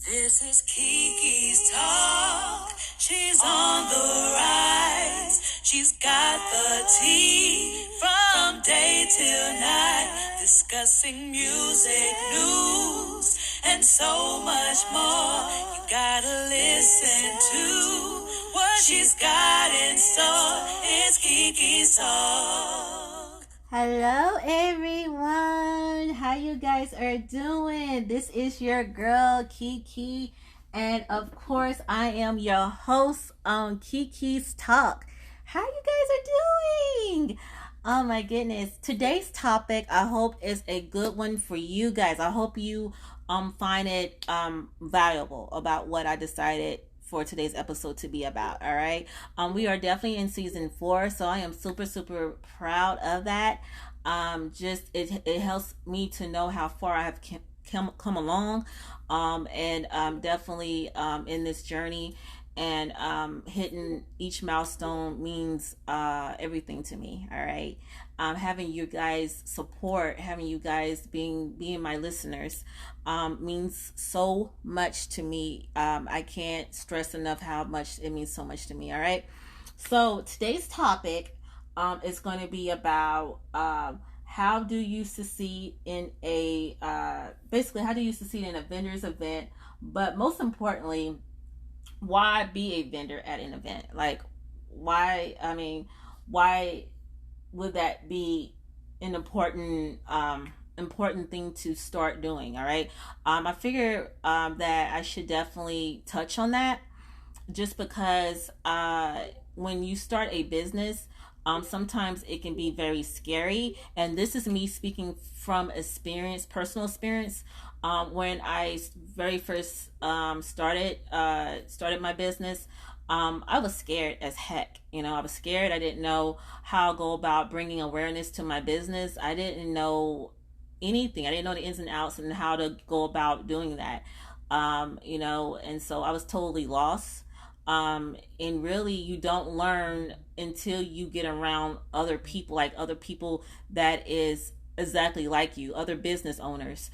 This is Keke's talk. She's on the rise. She's got the tea from day till night. Discussing music, news, and so much more. You gotta listen to what she's got in store. It's Keke's talk. Hello everyone, how you guys are doing? This is your girl Keke, and of course I am your host on Keke's Talk. How you guys are doing? Oh my goodness. Today's topic I hope is a good one for you guys. I hope you find it valuable about what I decided for today's episode to be about. All right, we are definitely in season 4, so I am super proud of that. Just it helps me to know how far I have come along, and definitely in this journey, and hitting each milestone means everything to me. All right, having you guys support, having you guys being my listeners means so much to me. I can't stress enough how much it means so much to me. All right, so today's topic is going to be about how do you succeed in a basically how do you succeed in a vendor's event, but most importantly, why be a vendor at an event? Like, why would that be an important thing to start doing? All right, I figure that I should definitely touch on that, just because when you start a business, sometimes it can be very scary. And this is me speaking from experience, personal experience. When I very first started my business, I was scared as heck. I was scared. I didn't know how to go about bringing awareness to my business. I didn't know anything. I didn't know the ins and outs and how to go about doing that. And so I was totally lost. And really, you don't learn until you get around other people, like other people that is exactly like you, other business owners.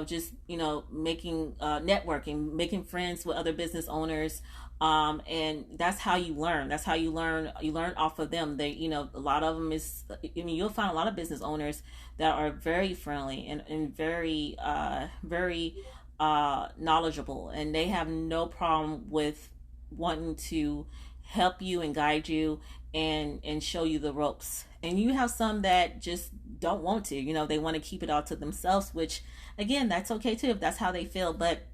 Just making networking, making friends with other business owners. And that's how you learn. That's how you learn. You learn off of them. A lot of them is. You'll find a lot of business owners that are very friendly and very knowledgeable, and they have no problem with wanting to help you and guide you and show you the ropes. And you have some that just don't want to. They want to keep it all to themselves, which again, that's okay too if that's how they feel. But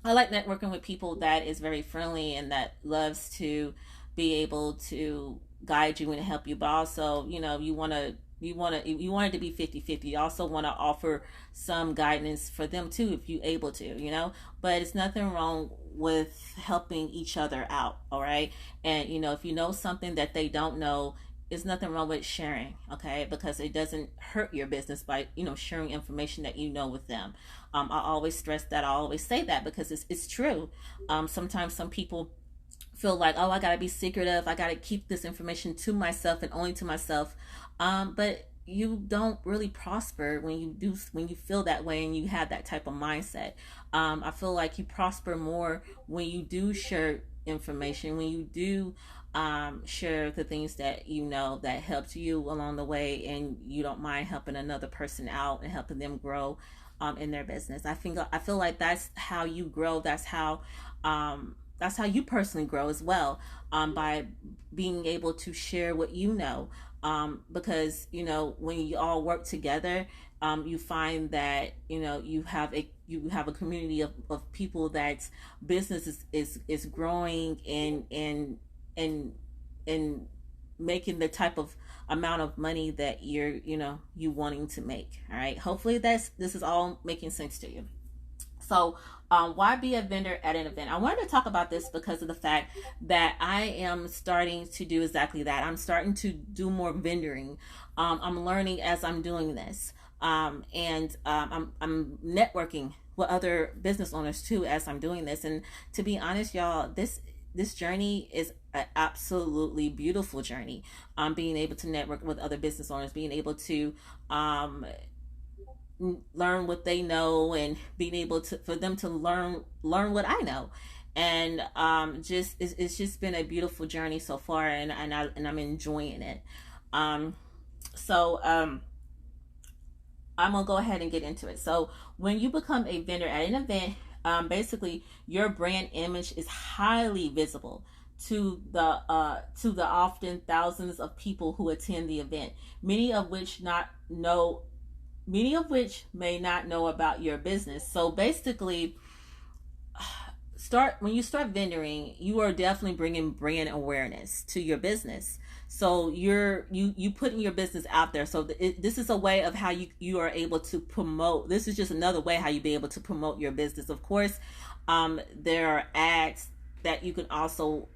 I like networking with people that is very friendly and that loves to be able to guide you and help you, but also you want it to be 50-50. You also want to offer some guidance for them too if you're able to. But it's nothing wrong with helping each other out. All right, and if you know something that they don't know, there's nothing wrong with sharing, okay? Because it doesn't hurt your business by sharing information that with them. I always stress that. I always say that because it's true. Sometimes some people feel like, oh, I gotta be secretive, I gotta keep this information to myself and only to myself. But you don't really prosper when you feel that way and you have that type of mindset. I feel like you prosper more when you do share information, when you do share the things that that helped you along the way, and you don't mind helping another person out and helping them grow in their business. I feel like that's how you grow. That's how you personally grow as well, by being able to share what because when you all work together, you find that you have a community of people that's business is growing and making the type of amount of money that you wanting to make. All right, hopefully this is all making sense to you. So why be a vendor at an event? I wanted to talk about this because of the fact that I am starting to do exactly that. I'm starting to do more vendoring. I'm learning as I'm doing this, and I'm networking with other business owners too as I'm doing this. And to be honest, y'all, this journey is an absolutely beautiful journey. Being able to network with other business owners, being able to learn what they know, and being able to for them to learn what I know. And just it's just been a beautiful journey so far, and I'm enjoying it. um so I'm gonna go ahead and get into it. So when you become a vendor at an event, basically your brand image is highly visible to the often thousands of people who attend the event, many of which not know many of which may not know about your business. So basically, start when you start vendoring, you are definitely bringing brand awareness to your business. So you putting your business out there. So this is a way of how you are able to promote. This is just another way how you be able to promote your business. Of course, there are ads that you can also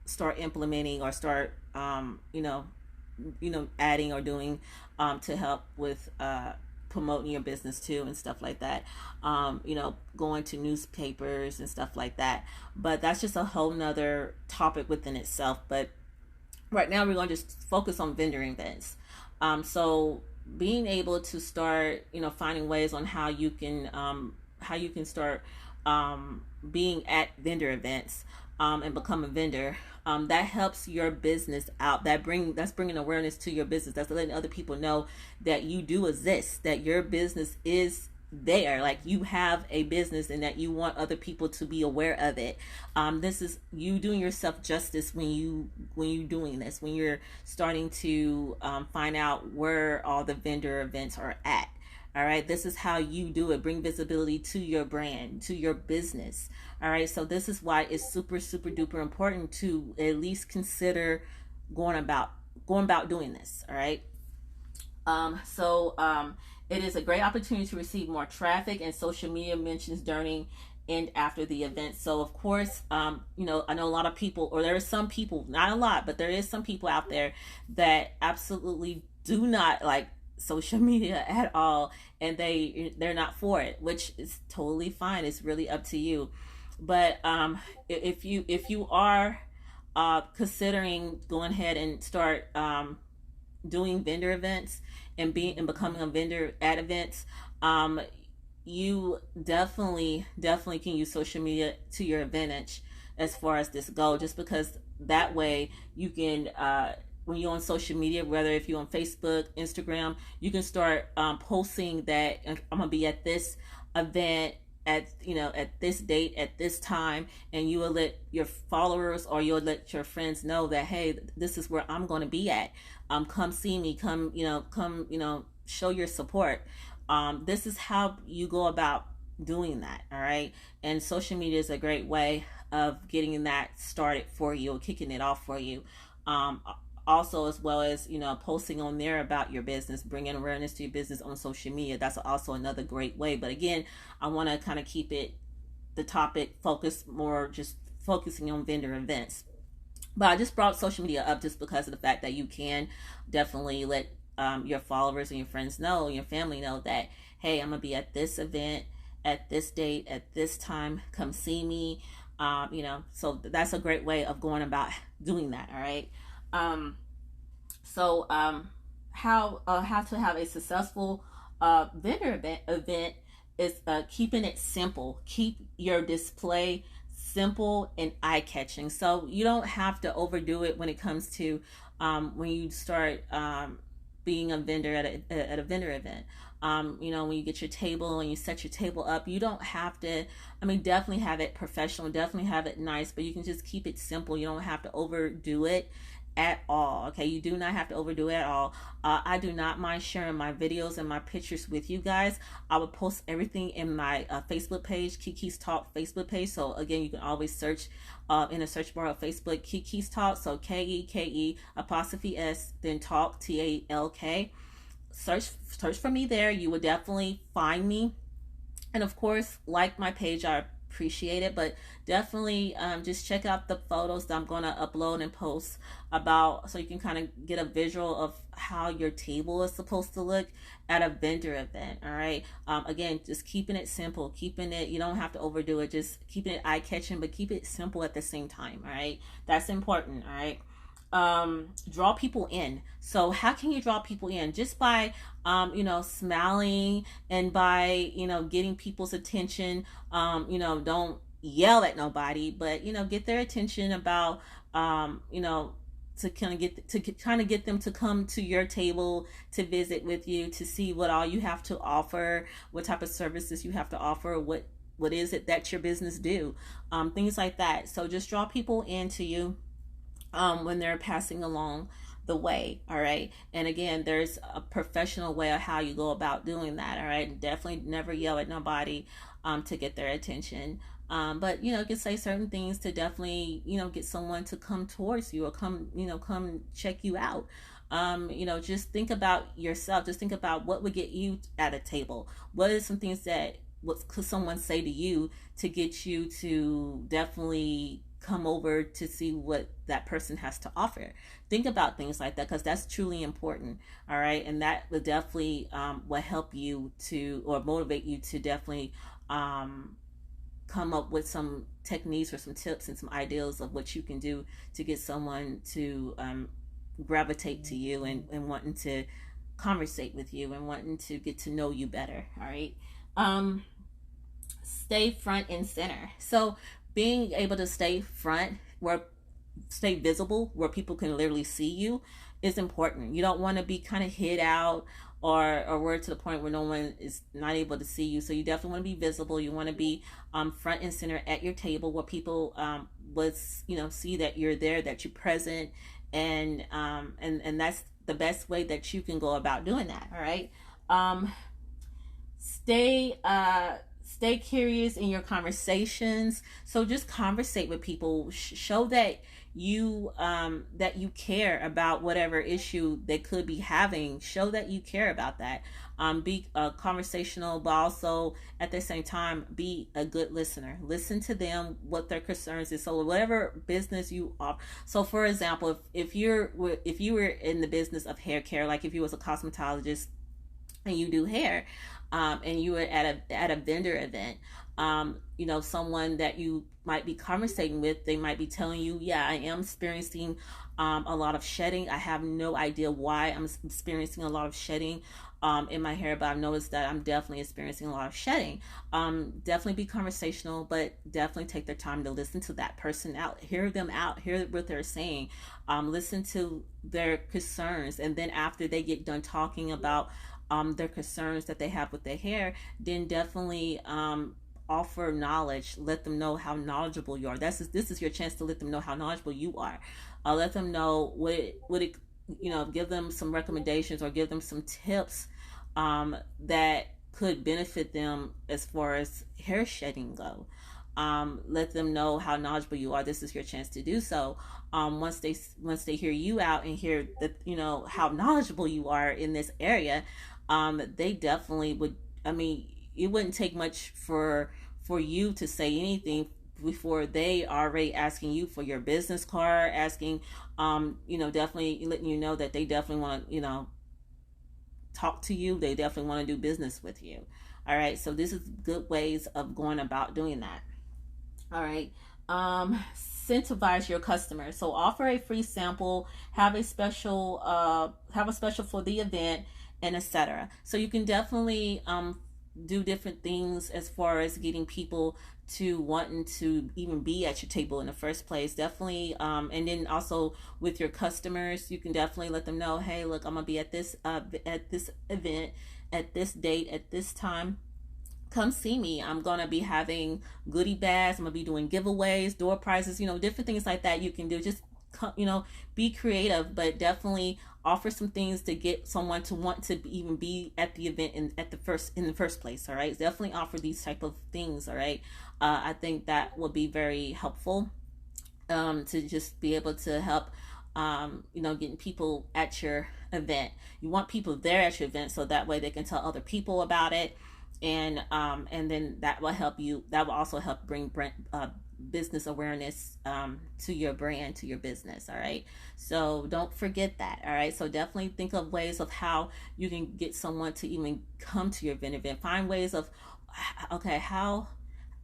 start implementing, or start adding or doing to help with promoting your business too, and stuff like that. Going to newspapers and stuff like that. But that's just a whole nother topic within itself. But right now we're going to just focus on vendor events. So being able to start, finding ways on how you can start being at vendor events, and become a vendor. That helps your business out. That's bringing awareness to your business. That's letting other people know that you do exist, that your business is there, like you have a business, and that you want other people to be aware of it. This is you doing yourself justice when you doing this, when you're starting to find out where all the vendor events are at. All right, this is how you do it. Bring visibility to your brand, to your business. All right, so this is why it's super, super duper important to at least consider going about doing this. All right. It is a great opportunity to receive more traffic and social media mentions during and after the event. So of course, I know a lot of people, or there are some people, not a lot, but there is some people out there that absolutely do not like social media at all, and they're not for it, which is totally fine. It's really up to you. But if you are considering going ahead and start doing vendor events and becoming a vendor at events, you definitely can use social media to your advantage as far as this goes, just because that way you can when you're on social media, whether if you're on Facebook, Instagram, you can start posting that I'm gonna be at this event at this date at this time, and you will let your followers or you'll let your friends know that, hey, this is where I'm going to be at. Come see me. Come show your support. This is how you go about doing that. All right, and social media is a great way of getting that started for you, or kicking it off for you. Also, as well as posting on there about your business, bringing awareness to your business on social media. That's also another great way. But again, I want to kind of keep the topic focused more, just focusing on vendor events. But I just brought social media up just because of the fact that you can definitely let your followers and your friends know, your family know that, hey, I'm gonna be at this event at this date at this time. Come see me. So that's a great way of going about doing that. All right. How to have a successful vendor event is keeping it simple. Keep your display simple and eye-catching. So you don't have to overdo it when it comes to when you start being a vendor at a vendor event. When you get your table and you set your table up, you don't have to, definitely have it professional, definitely have it nice, but you can just keep it simple. You don't have to overdo it at all. Okay, you do not have to overdo it at all. I do not mind sharing my videos and my pictures with you guys. I will post everything in my Facebook page, Keke's Talk Facebook page. So again, you can always search in a search bar of Facebook, Keke's Talk. So KEKE_S then Talk TALK. Search for me there. You will definitely find me. And of course, like my page. I appreciate it, but definitely just check out the photos that I'm going to upload and post about, so you can kind of get a visual of how your table is supposed to look at a vendor event. All right, again, just keeping it simple, you don't have to overdo it, just keeping it eye-catching, but keep it simple at the same time. All right, that's important. All right. draw people in. So how can you draw people in? Just by smiling, and by getting people's attention. Don't yell at nobody, but get their attention about to kind of trying to get them to come to your table to visit with you, to see what all you have to offer, what type of services you have to offer, what is it that your business do, things like that. So just draw people into you when they're passing along the way. All right. And again, there's a professional way of how you go about doing that. All right. Definitely never yell at nobody to get their attention. But you can say certain things to definitely get someone to come towards you, or come check you out. Just think about yourself. Just think about what would get you at a table. What is some things that what could someone say to you to get you to definitely come over to see what that person has to offer. Think about things like that, because that's truly important. All right. And that will definitely will help you to, or motivate you to definitely come up with some techniques or some tips and some ideas of what you can do to get someone to gravitate to you, and wanting to conversate with you, and wanting to get to know you better. All right. Stay front and center. So being able to stay visible where people can literally see you is important. You don't want to be kind of hid out, or we're to the point where no one is not able to see you. So you definitely want to be visible. You want to be front and center at your table, where people would see that you're there, that you're present, and that's the best way that you can go about doing that. All right. Stay curious in your conversations. So just conversate with people. Show that you care about whatever issue they could be having. Show that you care about that. Be conversational, but also at the same time be a good listener. Listen to them, what their concerns is. So whatever business you are. So for example, if you were in the business of hair care, like if you was a cosmetologist and you do hair, and you were at a vendor event, someone that you might be conversating with, they might be telling you, yeah, I am experiencing a lot of shedding. I have no idea why I'm experiencing a lot of shedding in my hair, but I've noticed that I'm definitely experiencing a lot of shedding. Definitely be conversational, but definitely take their time to listen to that person out, hear them out, hear what they're saying, listen to their concerns, and then after they get done talking about their concerns that they have with their hair, then definitely offer knowledge. Let them know how knowledgeable you are. This is your chance to let them know how knowledgeable you are. Let them know give them some recommendations, or give them some tips that could benefit them as far as hair shedding go. Let them know how knowledgeable you are. This is your chance to do so. Once they hear you out and hear that how knowledgeable you are in this area, they definitely would. I mean, it wouldn't take much for you to say anything before they are already asking you for your business card, asking, definitely letting you know that they definitely want to, talk to you. They definitely want to do business with you. All right. So this is good ways of going about doing that. All right. Incentivize your customers. So offer a free sample, have a special for the event, and etc. So you can definitely do different things as far as getting people to wanting to even be at your table in the first place. Definitely, and then also with your customers, you can definitely let them know, hey, look, I'm gonna be at this event at this date at this time. Come see me. I'm gonna be having goodie bags. I'm gonna be doing giveaways, door prizes, different things like that you can do. Just be creative, but definitely offer some things to get someone to want to even be at the event in the first place. All right, definitely offer these type of things. All right, I think that will be very helpful to just be able to help getting people at your event. You want people there at your event, so that way they can tell other people about it, and then that will help you. That will also help bring business awareness to your brand, to your business. All right, so don't forget that. All right, so definitely think of ways of how you can get someone to even come to your event. Find ways of, okay, how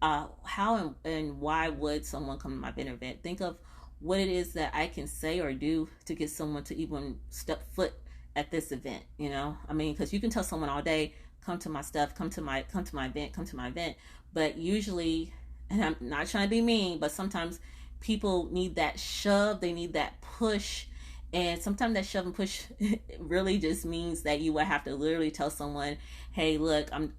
and why would someone come to my event? Think of what it is that I can say or do to get someone to even step foot at this event. I mean, because you can tell someone all day, come to my stuff, come to my event, but usually, and I'm not trying to be mean, but sometimes people need that shove, they need that push. And sometimes that shove and push really just means that you would have to literally tell someone, "Hey, look, I'm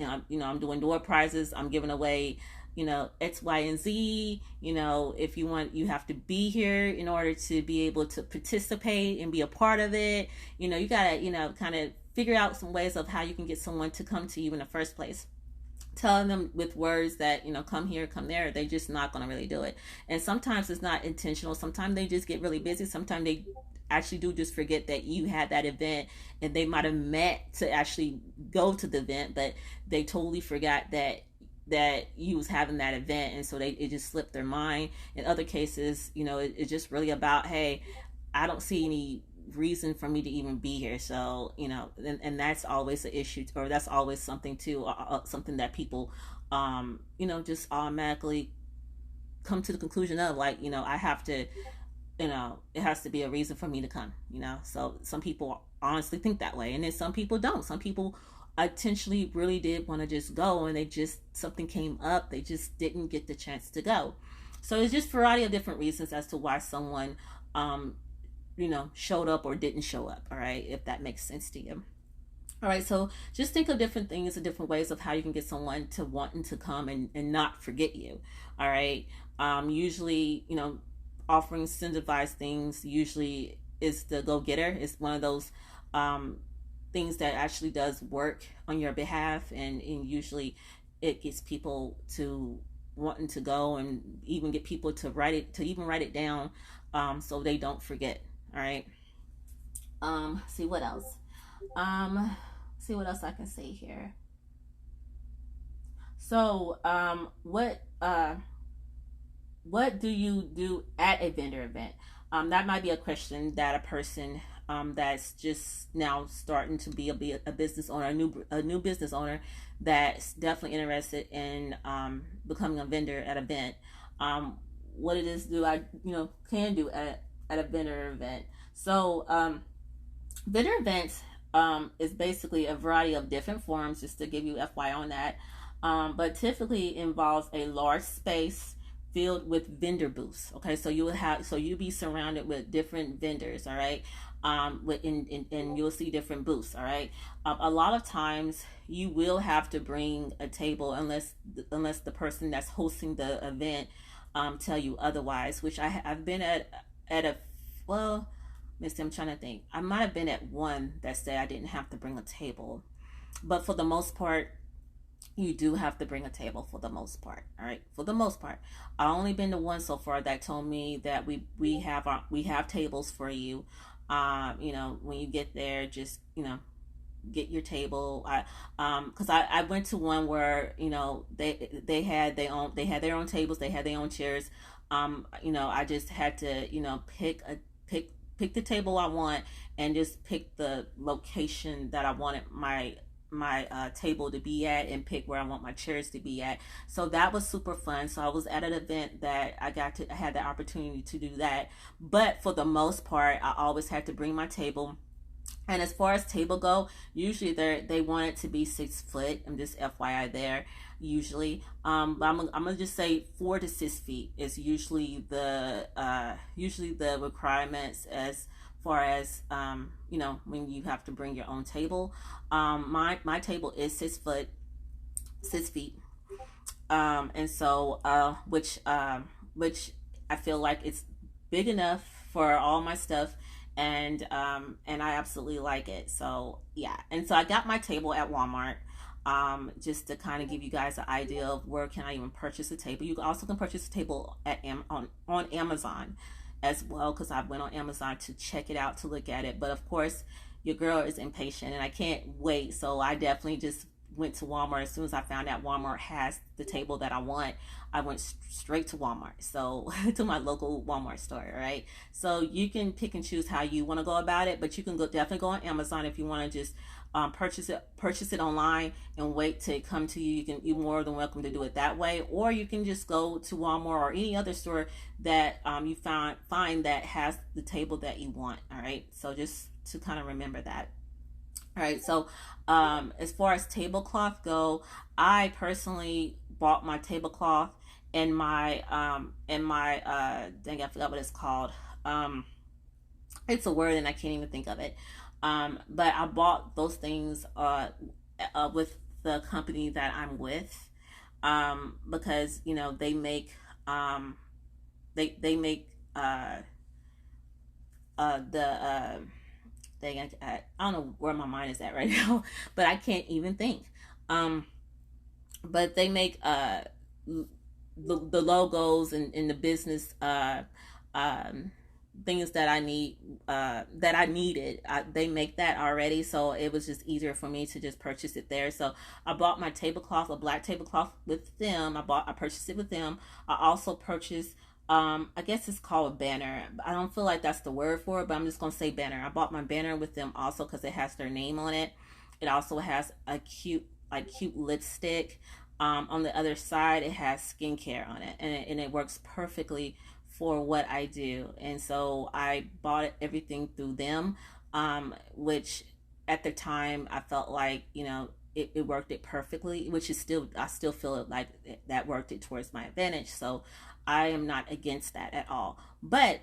doing door prizes. I'm giving away, X, Y, and Z. If you want, you have to be here in order to be able to participate and be a part of it. You gotta, kind of figure out some ways of how you can get someone to come to you in the first place." Telling them with words that, come here, come there, they just not going to really do it. And sometimes it's not intentional. Sometimes they just get really busy. Sometimes they actually do just forget that you had that event, and they might have met to actually go to the event, but they totally forgot that you was having that event, and so it just slipped their mind. In other cases, it's just really about, hey, I don't see any reason for me to even be here. So, and that's always an issue, or that's always something too, something that people, just automatically come to the conclusion of, like, I have to, it has to be a reason for me to come, So some people honestly think that way. And then some people don't. Some people intentionally really did want to just go, and something came up. They just didn't get the chance to go. So it's just a variety of different reasons as to why someone, showed up or didn't show up. All right. If that makes sense to you. All right. So just think of different things and different ways of how you can get someone to wanting to come and not forget you. All right. Usually, offering incentivized things usually is the go-getter. It's one of those things that actually does work on your behalf, and usually it gets people to wanting to go, and even get people to write it down, so they don't forget. All right. See what else. See what else I can say here. So, what do you do at a vendor event? That might be a question that a person, that's just now starting to be a business owner, a new business owner, that's definitely interested in becoming a vendor at an event. What it is do I can do at a vendor event? So, vendor events is basically a variety of different forms, just to give you FYI on that. But typically involves a large space filled with vendor booths. Okay, so you'll be surrounded with different vendors. All right, and you'll see different booths. All right, a lot of times you will have to bring a table, unless the person that's hosting the event tell you otherwise. Which I've been at a, well, I'm trying to think. I might have been at one that said I didn't have to bring a table, but for the most part, you do have to bring a table for the most part. All right, for the most part. I only been to one so far that told me that we have tables for you. When you get there, just get your table. Because I went to one where they had their own tables, they had their own chairs. I just had to pick the table I want, and just pick the location that I wanted my table to be at, and pick where I want my chairs to be at. So that was super fun. So I was at an event that I had the opportunity to do that. But for the most part, I always had to bring my table. And as far as table go, usually they want it to be 6 foot. I'm just FYI there. Usually, but I'm gonna just say 4 to 6 feet is usually the requirements as far as when you have to bring your own table. My table is 6 feet, and so which I feel like it's big enough for all my stuff, and I absolutely like it. So yeah, and so I got my table at Walmart. Just to kind of give you guys an idea of where can I even purchase a table. You also can purchase a table on Amazon as well, because I went on Amazon to check it out, to look at it. But of course, your girl is impatient and I can't wait. So I definitely just went to Walmart. As soon as I found out Walmart has the table that I want, I went straight to Walmart. So to my local Walmart store, right? So you can pick and choose how you want to go about it, but you can definitely go on Amazon if you want to just purchase it online and wait till it come to you. You're more than welcome to do it that way, or you can just go to Walmart or any other store that you find that has the table that you want. All right, so just to kind of remember that. All right, so as far as tablecloth go, I personally bought my tablecloth and my dang, I forgot what it's called. It's a word and I can't even think of it. But I bought those things with the company that I'm with, because they make they make the thing. I don't know where my mind is at right now, but I can't even think. But they make the logos and the business things that I need that I needed. They make that already, so it was just easier for me to just purchase it there. So I bought my tablecloth, a black tablecloth, with them. I purchased it with them. I also purchased I guess it's called a banner. I don't feel like that's the word for it, but I'm just gonna say banner. I bought my banner with them also because it has their name on it. It also has a cute lipstick. On the other side, it has skincare on it, and it works perfectly for what I do. And so I bought everything through them, which at the time I felt like it worked it perfectly, which is still, I still feel like that worked it towards my advantage. So I am not against that at all. But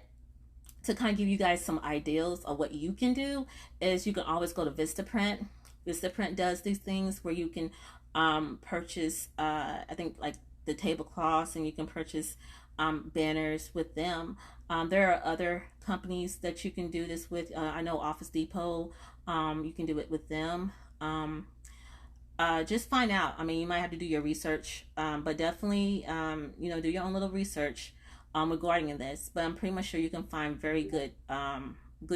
to kind of give you guys some ideas of what you can do is you can always go to Vistaprint. Vistaprint does these things where you can purchase I think like the tablecloths, and you can purchase banners with them. There are other companies that you can do this with. I know Office Depot, you can do it with them. Just find out. I mean, you might have to do your research, but definitely, do your own little research regarding this. But I'm pretty much sure you can find very good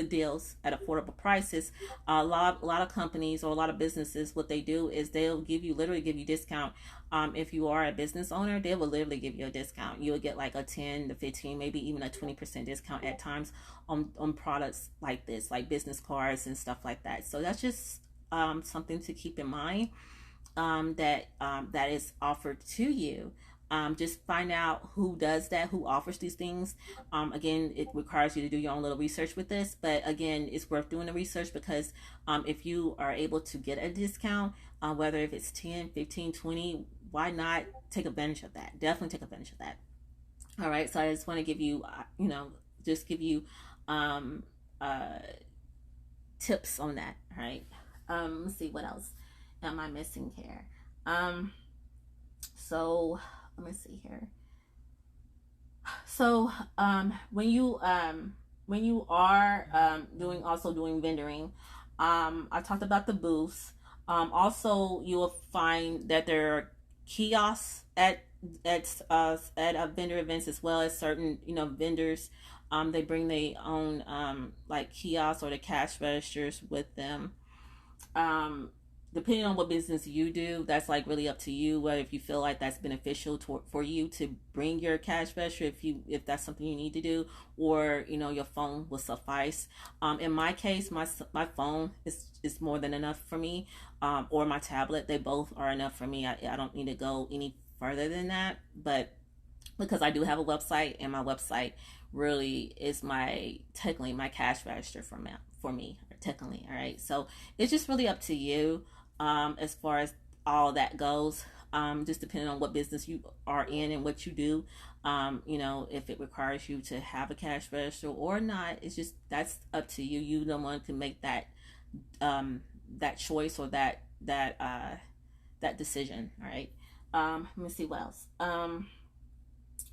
deals at affordable prices. A lot of companies or a lot of businesses, what they do is they'll literally give you discount. If you are a business owner, they will literally give you a discount. You'll get like a 10 to 15, maybe even a 20% discount at times on products like this, like business cards and stuff like that. So that's just something to keep in mind, that is offered to you. Just find out who does that, who offers these things. Again, it requires you to do your own little research with this, but again, it's worth doing the research because if you are able to get a discount, whether if it's 10, 15, 20, why not take advantage of that? Definitely take advantage of that. All right, so I just want to give you, just give you tips on that. All right. Let's see, what else am I missing here? So let me see here. So when you are doing vendoring, I talked about the booths. Also, you will find that there are kiosks at vendor events, as well as certain vendors. They bring their own like kiosks or the cash registers with them. Depending on what business you do, that's like really up to you, whether if you feel like that's beneficial for you to bring your cash register, if that's something you need to do, or your phone will suffice. In my case, my phone is more than enough for me, or my tablet. They both are enough for me. I don't need to go any further than that, but because I do have a website, and my website really is technically my cash register for me technically. All right, so it's just really up to you as far as all that goes. Just depending on what business you are in and what you do, if it requires you to have a cash register or not, that's up to you. You the one can make that that choice or that decision. All right. Let me see what else.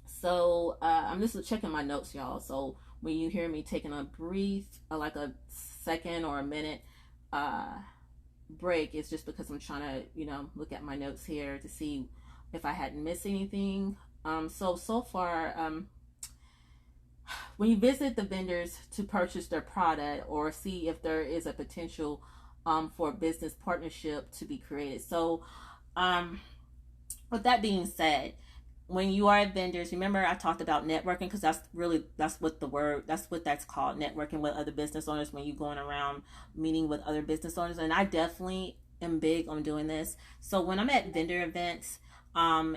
So I'm just checking my notes, y'all. So when you hear me taking a brief, like a second or a minute break, it's just because I'm trying to, look at my notes here to see if I hadn't missed anything. So far, when you visit the vendors to purchase their product or see if there is a potential for a business partnership to be created. So, with that being said, when you are vendors, remember I talked about networking, because that's what that's called, networking with other business owners, when you're going around meeting with other business owners. And I definitely am big on doing this. So when I'm at vendor events, and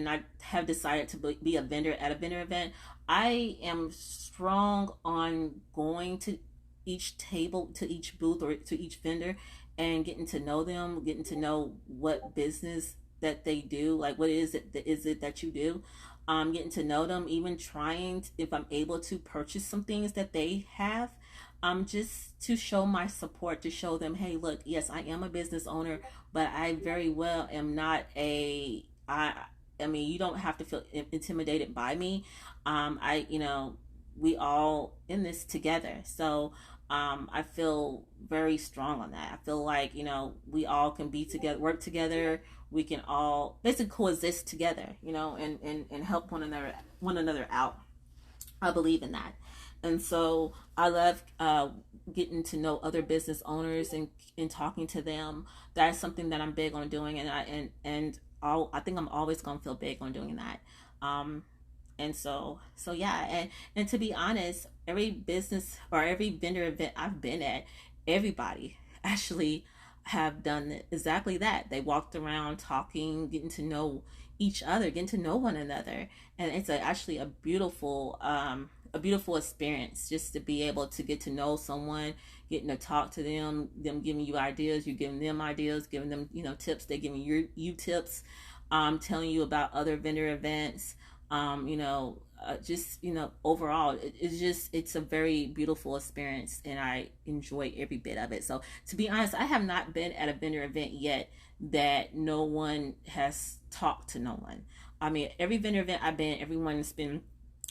I have decided to be a vendor at a vendor event, I am strong on going to each table, to each booth, or to each vendor, and getting to know them, getting to know what business that they do, like what is it that you do, getting to know them, even trying to, if I'm able to purchase some things that they have, just to show my support, to show them, hey, look, yes, I am a business owner, but I very well am not a I mean, you don't have to feel intimidated by me. I you know we all in this together. So I feel very strong on that. I feel like, we all can be together, work together. We can all basically coexist together, and help one another out. I believe in that. And so I love getting to know other business owners, and talking to them. That's something that I'm big on doing, I think I'm always gonna feel big on doing that. And so yeah, and to be honest, every business or every vendor event I've been at, everybody actually have done exactly that. They walked around talking, getting to know each other, getting to know one another, and it's actually a beautiful experience, just to be able to get to know someone, getting to talk to them giving you ideas, you giving them ideas, giving them tips, they giving you tips, telling you about other vendor events, just overall, it's a very beautiful experience, and I enjoy every bit of it. So to be honest, I have not been at a vendor event yet that no one has talked to no one. I mean, every vendor event I've been, everyone's been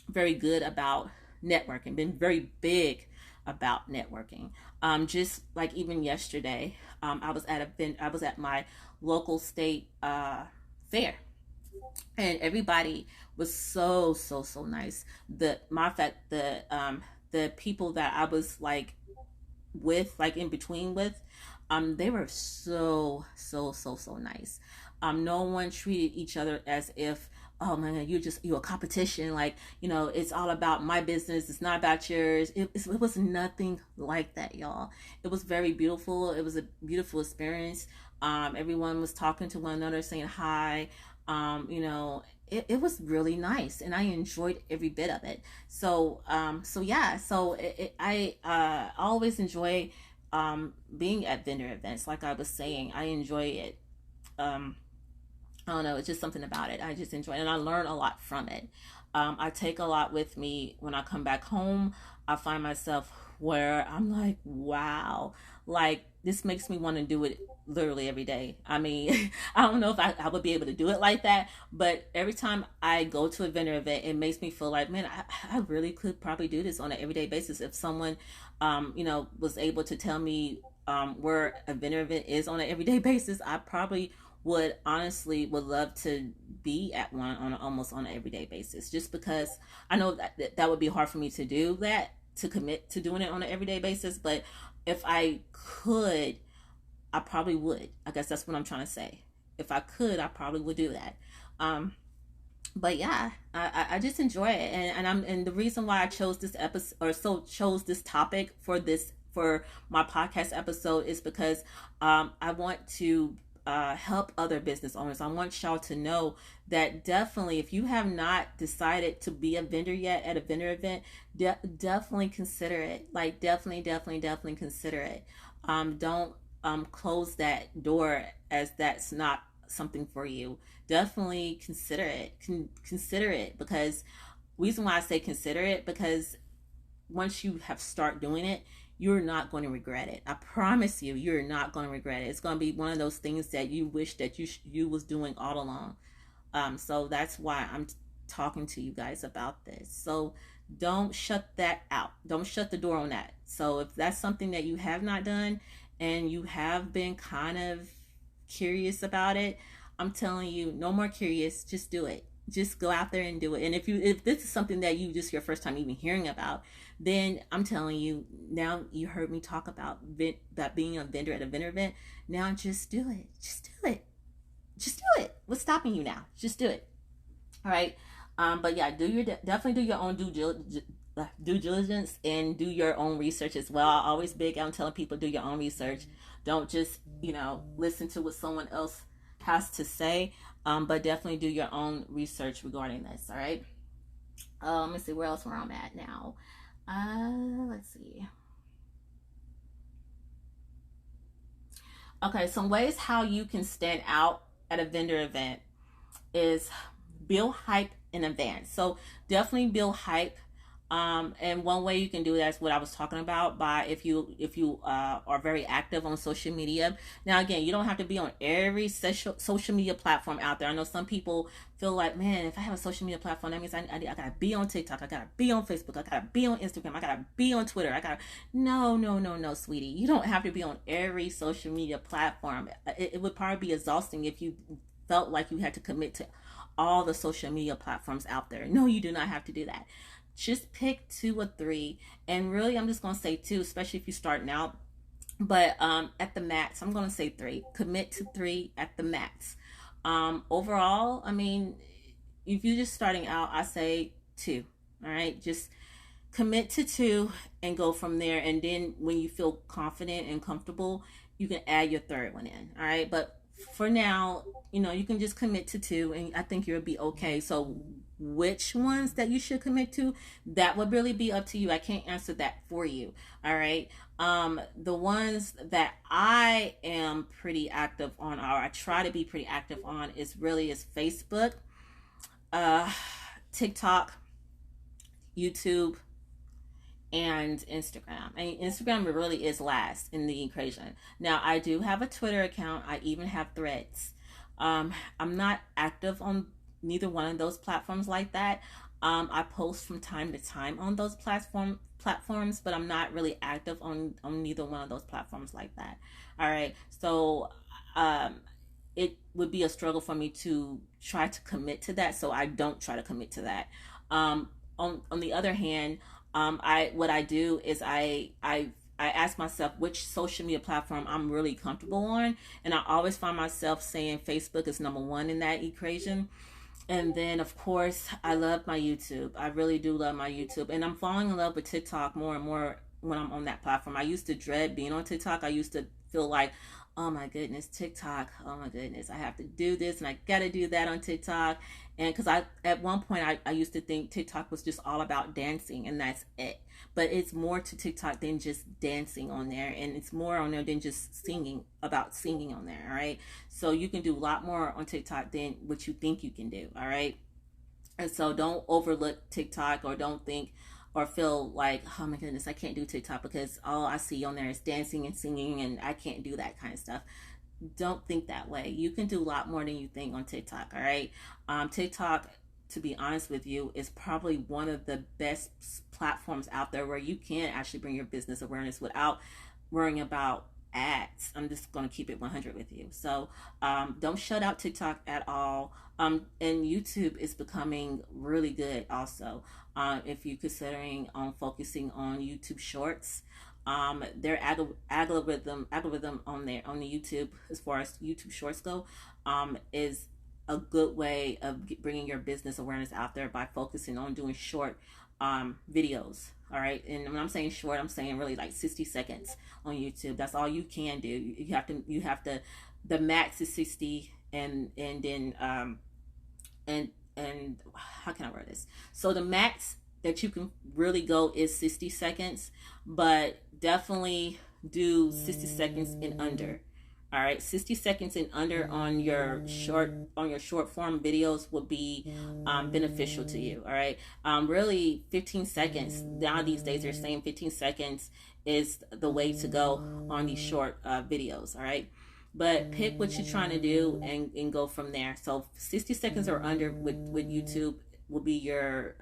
very good about networking, been very big about networking. Just like even yesterday, I was at my local state fair, and everybody was so nice. The matter of fact, the people that I was like in between with, they were so nice. No one treated each other as if, oh man, you're a competition, like, it's all about my business, it's not about yours. It was nothing like that, y'all. It was very beautiful. It was a beautiful experience. Everyone was talking to one another, saying hi. It was really nice, and I enjoyed every bit of it. So yeah, I always enjoy being at vendor events. Like I was saying, I enjoy it. I don't know, it's just something about it. I just enjoy it, and I learn a lot from it. I take a lot with me when I come back home. I find myself where I'm like, wow, like this makes me want to do it literally every day. I mean, I don't know if I would be able to do it like that, but every time I go to a vendor event, it makes me feel like, man, I really could probably do this on an everyday basis. If someone, was able to tell me where a vendor event is on an everyday basis, I probably would love to be at one almost on an everyday basis, just because I know that would be hard for me to do that, to commit to doing it on an everyday basis. But if I could, I probably would. I guess that's what I'm trying to say. If I could, I probably would do that. But yeah, I just enjoy it, and the reason why I chose this episode, or chose this topic for my podcast episode, is because I want to help other business owners. I want y'all to know that definitely, if you have not decided to be a vendor yet at a vendor event, definitely consider it. Like definitely consider it. Don't close that door as that's not something for you. Definitely consider it. Consider it, because reason why I say consider it, because once you have start doing it, you're not going to regret it. I promise you, you're not going to regret it. It's going to be one of those things that you wish that you was doing all along. So that's why I'm talking to you guys about this. So don't shut that out. Don't shut the door on that. So if that's something that you have not done, and you have been kind of curious about it, I'm telling you, no more curious. Just do it. Just go out there and do it. And if this is something that you just your first time even hearing about, then I'm telling you, now you heard me talk about being a vendor at a vendor event. Now just do it. Just do it. Just do it. What's stopping you now? Just do it. All right. But yeah, definitely do your own due diligence and do your own research as well. I always big on telling people do your own research. Don't just listen to what someone else has to say. But definitely do your own research regarding this. All right. Let's see where else where I'm at now. Let's see. Okay, some ways how you can stand out at a vendor event is build hype in advance. So definitely build hype. And one way you can do that is what I was talking about by if you are very active on social media. Now again, you don't have to be on every social media platform out there. I know some people feel like, man, if I have a social media platform, that means I gotta be on TikTok, I gotta be on Facebook, I gotta be on Instagram, I gotta be on Twitter, I gotta no, sweetie. You don't have to be on every social media platform. It would probably be exhausting if you felt like you had to commit to all the social media platforms out there. No, you do not have to do that. Just pick two or three. And really, I'm just going to say two, especially if you're starting out. But at the max, I'm going to say three. Commit to three at the max. Overall, I mean, if you're just starting out, I say two. All right. Just commit to two and go from there. And then when you feel confident and comfortable, you can add your third one in. All right. But for now, you can just commit to two and I think you'll be okay. So which ones that you should commit to, that would really be up to you. I can't answer that for you. All right. The ones that I am pretty active on, or I try to be pretty active on, is Facebook, uh, TikTok, YouTube, and Instagram. And Instagram really is last in the equation. Now, I do have a Twitter account. I even have Threads. I'm not active on neither one of those platforms like that. I post from time to time on those platforms, but I'm not really active on neither one of those platforms like that. All right, so um, it would be a struggle for me to try to commit to that, so I don't try to commit to that. On the other hand, I what I do is I ask myself which social media platform I'm really comfortable on, and I always find myself saying Facebook is number one in that equation. And then, of course, I love my YouTube. I really do love my YouTube. And I'm falling in love with TikTok more and more when I'm on that platform. I used to dread being on TikTok. I used to feel like, oh my goodness, TikTok. Oh my goodness, I have to do this and I got to do that on TikTok. And because at one point, I used to think TikTok was just all about dancing and that's it. But it's more to TikTok than just dancing on there. And it's more on there than just singing on there. All right. So you can do a lot more on TikTok than what you think you can do. All right. And so don't overlook TikTok or don't think or feel like, oh my goodness, I can't do TikTok because all I see on there is dancing and singing and I can't do that kind of stuff. Don't think that way. You can do a lot more than you think on TikTok. All right. TikTok, to be honest with you, is probably one of the best platforms out there where you can actually bring your business awareness without worrying about ads. I'm just going to keep it 100 with you. So don't shut out TikTok at all. And YouTube is becoming really good also. If you're considering focusing on YouTube Shorts, their algorithm on there on the YouTube as far as YouTube Shorts go, is a good way of bringing your business awareness out there by focusing on doing short videos. All right, and when I'm saying short, I'm saying really like 60 seconds on YouTube. That's all you can do. You have to the max is 60, and then and how can I word this? So the max that you can really go is 60 seconds, but definitely do 60 seconds and under. All right, 60 seconds and under on your short form videos will be beneficial to you. All right, really 15 seconds now these days they're saying 15 seconds is the way to go on these short videos. All right, but pick what you're trying to do and go from there. So 60 seconds or under with YouTube will be your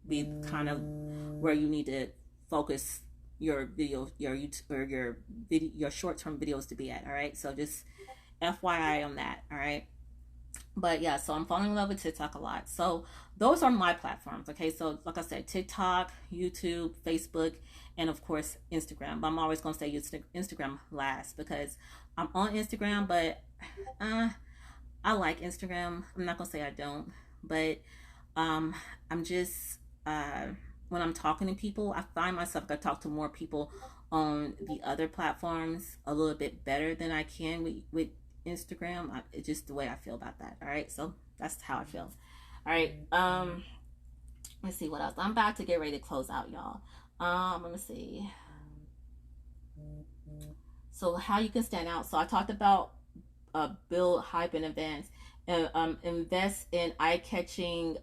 be kind of where you need to focus your video, your YouTube or your video, your short-term videos to be at. All right, so just FYI on that. All right, but yeah, so I'm falling in love with TikTok a lot. So those are my platforms. Okay, so like I said, TikTok, YouTube, Facebook, and of course Instagram. But I'm always gonna say Instagram last because I'm on Instagram, but I like Instagram. I'm not gonna say I don't, but I'm just when I'm talking to people, I find myself I talk to more people on the other platforms a little bit better than I can with Instagram. It's just the way I feel about that. All right, so that's how I feel. All right, let's see what else. I'm about to get ready to close out, y'all. Let me see. So how you can stand out. So I talked about build hype in advance. Invest in eye-catching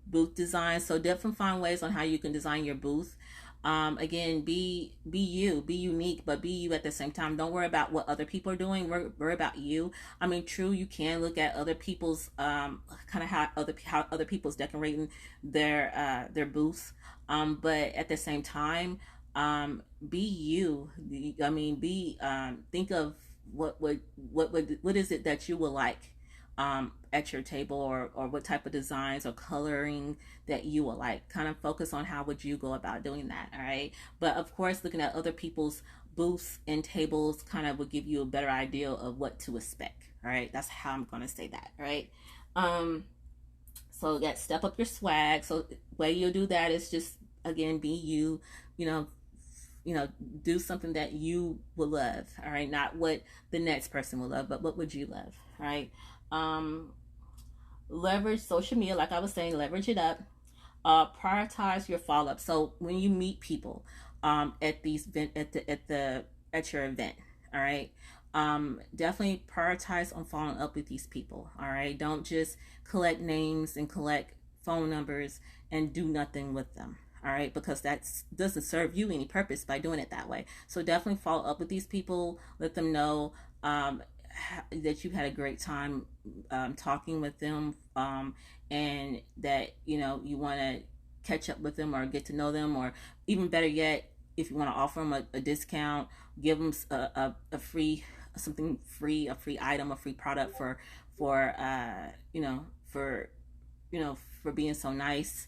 booth design. So definitely find ways on how you can design your booth. Again, be you, be unique, but be you at the same time. Don't worry about what other people are doing. Worry about you. I mean, true, you can look at other people's kind of how other people's decorating their booths, but at the same time, be you. I mean, be think of what is it that you would like at your table, or what type of designs or coloring that you would like. Kind of focus on how would you go about doing that. All right, but of course looking at other people's booths and tables kind of will give you a better idea of what to expect. All right, that's how I'm going to say that. All right, so that step up your swag. So the way you'll do that is just, again, be you. you know do something that you will love. All right, not what the next person will love, but what would you love. All right. um Leverage social media, like I was saying, leverage it up. Prioritize your follow-up. So when you meet people at these at your event, all right, definitely prioritize on following up with these people. All right, don't just collect names and collect phone numbers and do nothing with them. All right, because that doesn't serve you any purpose by doing it that way. So definitely follow up with these people. Let them know that you had a great time talking with them, and that you want to catch up with them or get to know them, or even better yet, if you want to offer them a discount, give them a free something free, a free item, a free product for for for being so nice,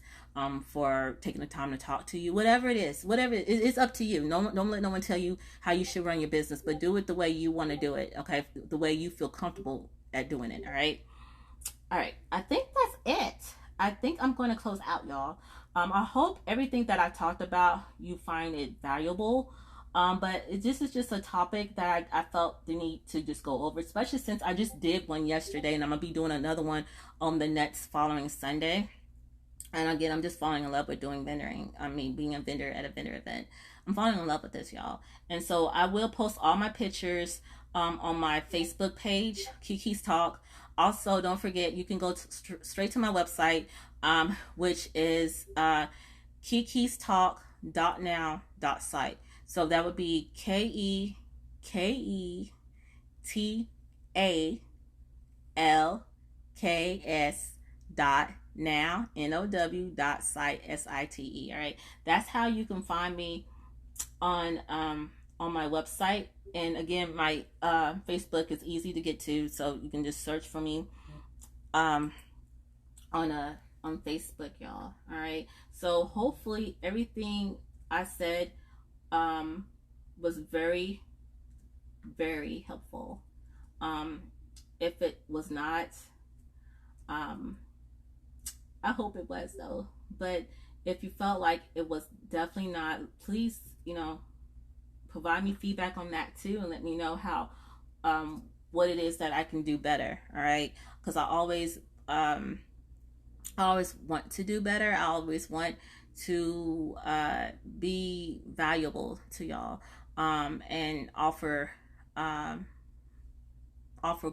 for taking the time to talk to you. Whatever it is, it's up to you. Don't let no one tell you how you should run your business, but do it the way you want to do it. Okay, the way you feel comfortable at doing it. All right. I think that's it. I think I'm going to close out, y'all. I hope everything that I talked about, you find it valuable. But this is just a topic that I felt the need to just go over, especially since I just did one yesterday, and I'm going to be doing another one on the next following Sunday. And again, I'm just falling in love with doing vendoring. I mean, being a vendor at a vendor event. I'm falling in love with this, y'all. And so I will post all my pictures on my Facebook page, Keke's Talk. Also, don't forget, you can go straight to my website, which is kekestalk.now.site. So that would be KEKETALKS now now.site site. All right, that's how you can find me on my website. And again, my Facebook is easy to get to, so you can just search for me on Facebook, y'all. All right, so hopefully everything I said was very, very helpful. If it was not, I hope it was, though. But if you felt like it was definitely not, please, provide me feedback on that too, and let me know how, what it is that I can do better. All right, because I always want to do better. I always want to be valuable to y'all, and offer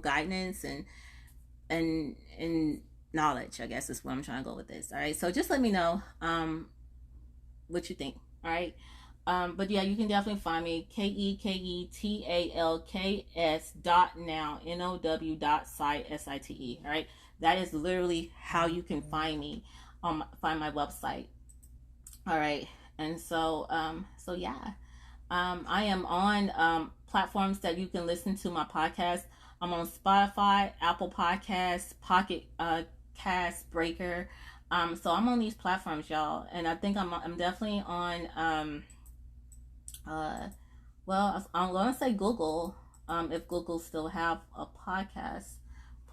guidance and knowledge, I guess, is where I'm trying to go with this. All right, so just let me know what you think. All right, but yeah, you can definitely find me KEKETALKS.now.site. All right, that is literally how you can find me, find my website. All right, and so yeah, I am on platforms that you can listen to my podcast. I'm on Spotify, Apple Podcasts, Pocket Cast, Breaker. So I'm on these platforms, y'all, and I think I'm definitely on well, I'm gonna say Google, if Google still have a podcast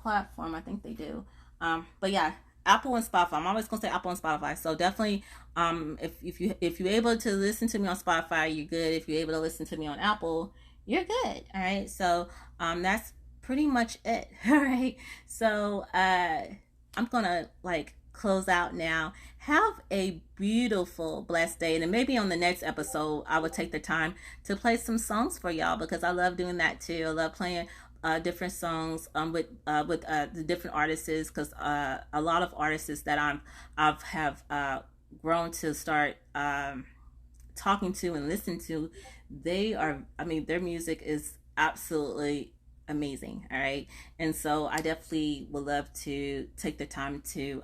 platform. I think they do. But yeah, Apple and Spotify. I'm always gonna say Apple and Spotify. So definitely, if you're able to listen to me on Spotify, you're good. If you're able to listen to me on Apple, you're good. All right. So that's pretty much it. All right. So I'm gonna like close out now. Have a beautiful, blessed day, and then maybe on the next episode, I will take the time to play some songs for y'all because I love doing that too. I love playing different songs with the different artists because a lot of artists that I've have grown to start talking to and listen to, they are, I mean, their music is absolutely amazing. All right, and so I definitely would love to take the time to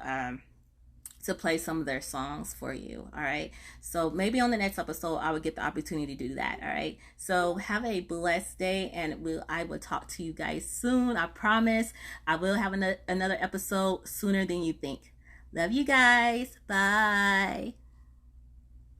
play some of their songs for you. All right. So maybe on the next episode, I will get the opportunity to do that. All right. So have a blessed day, and I will talk to you guys soon. I promise I will have another episode sooner than you think. Love you guys. Bye.